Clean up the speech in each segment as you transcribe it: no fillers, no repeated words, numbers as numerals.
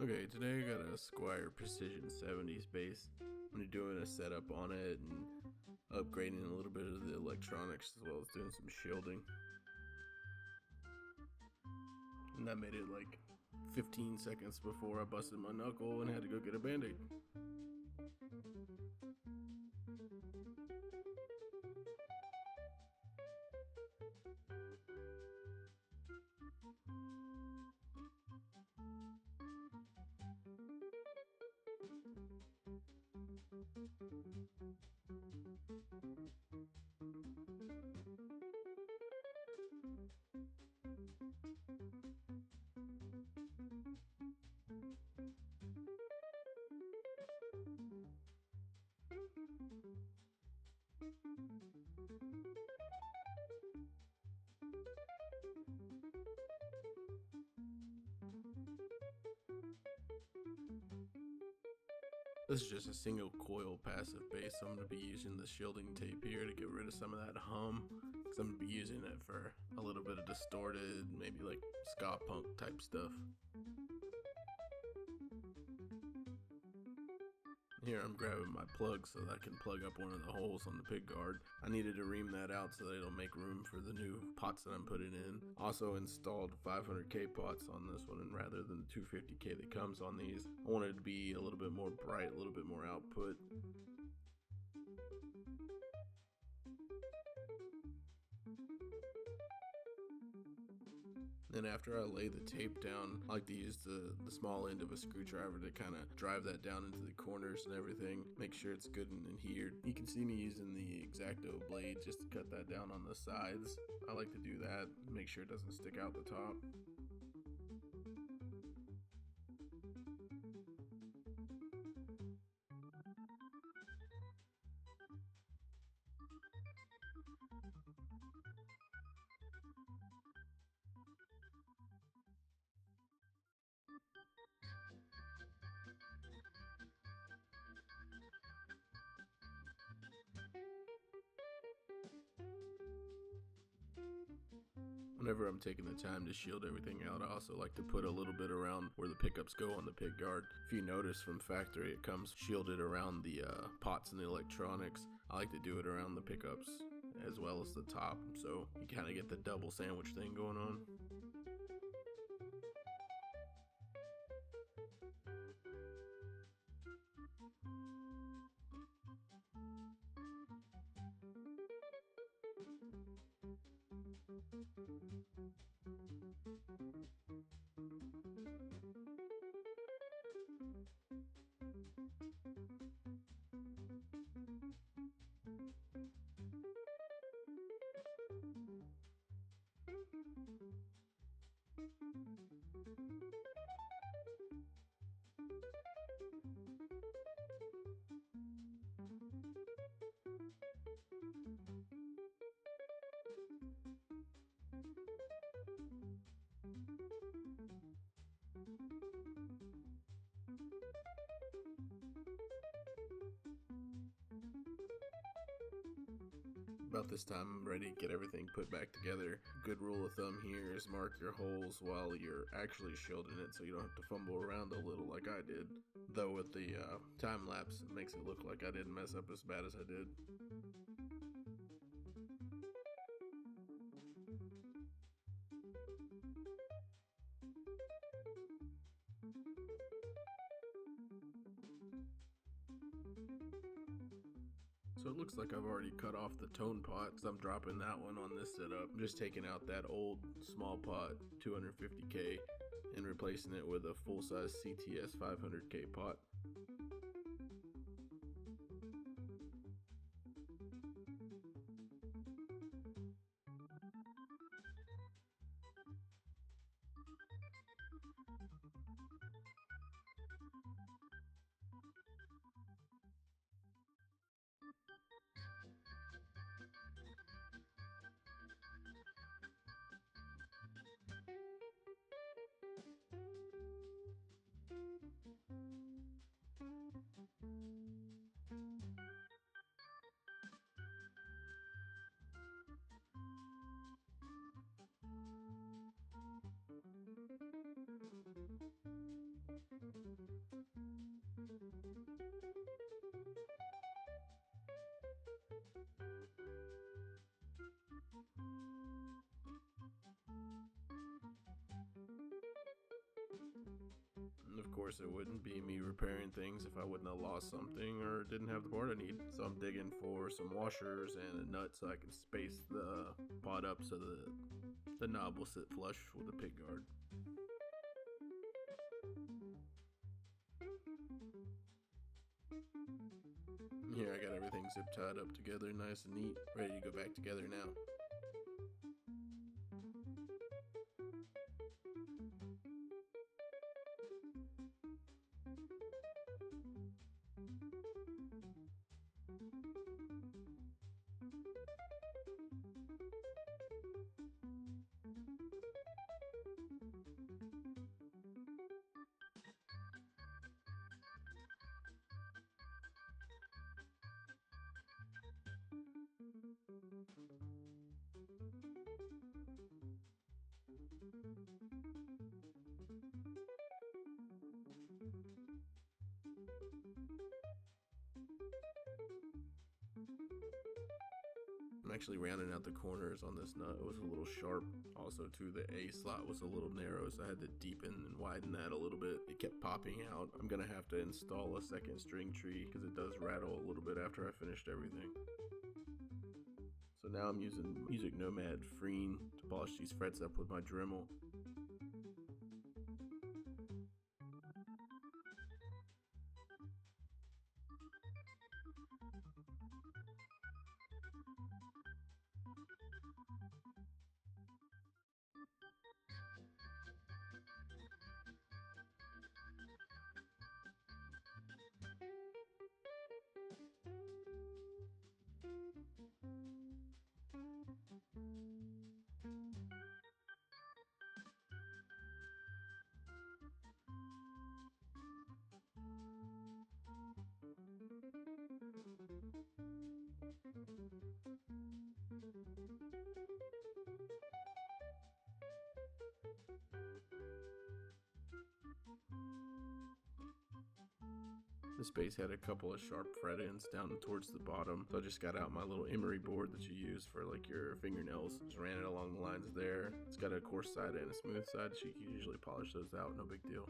Okay, today I got a Squier Precision 70's bass. I'm gonna be doing a setup on it and upgrading a little bit of the electronics as well as doing some shielding. And that made it like 15 seconds before I busted my knuckle and had to go get a band-aid. This is just a single coil passive bass, so I'm going to be using the shielding tape here to get rid of some of that hum, because I'm going to be using it for a little bit of distorted, maybe like ska punk type stuff. Here I'm grabbing my plug so that I can plug up one of the holes on the pick guard. I needed to ream that out so that it'll make room for the new pots that I'm putting in. Also installed 500K pots on this one, and rather than the 250K that comes on these, I wanted it to be a little bit more bright, a little bit more output. Then after I lay the tape down, I like to use the small end of a screwdriver to kind of drive that down into the corners and everything, make sure it's good and adhered. You can see me using the X-Acto blade just to cut that down on the sides. I like to do that, make sure it doesn't stick out the top. Whenever I'm taking the time to shield everything out, I also like to put a little bit around where the pickups go on the pick guard. If you notice from factory, it comes shielded around the pots and the electronics. I like to do it around the pickups as well as the top, so you kind of get the double sandwich thing going on. About this time, I'm ready to get everything put back together. Good rule of thumb here is mark your holes while you're actually shielding it so you don't have to fumble around a little like I did. Though with the time lapse, it makes it look like I didn't mess up as bad as I did. So it looks like I've already cut off the tone pot because I'm dropping that one on this setup. I'm just taking out that old small pot 250K and replacing it with a full-size CTS 500K pot. And of course, it wouldn't be me repairing things if I wouldn't have lost something or didn't have the part I need. So I'm digging for some washers and a nut so I can space the pot up so the knob will sit flush with the pick guard. Here I got everything zip tied up together nice and neat, ready to go back together now. I'm actually rounding out the corners on this nut. It was a little sharp. Also, too, the A slot was a little narrow, so I had to deepen and widen that a little bit. It kept popping out. I'm gonna have to install a second string tree because it does rattle a little bit after I finished everything. So now I'm using Music Nomad Freen to polish these frets up with my Dremel. This bass had a couple of sharp fret ends down towards the bottom, so I just got out my little emery board that you use for like your fingernails. Just ran it along the lines there. It's got a coarse side and a smooth side, so you can usually polish those out, no big deal.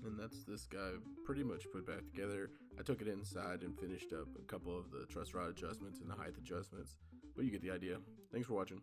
And that's this guy pretty much put back together. I took it inside and finished up a couple of the truss rod adjustments and the height adjustments, but you get the idea. Thanks for watching.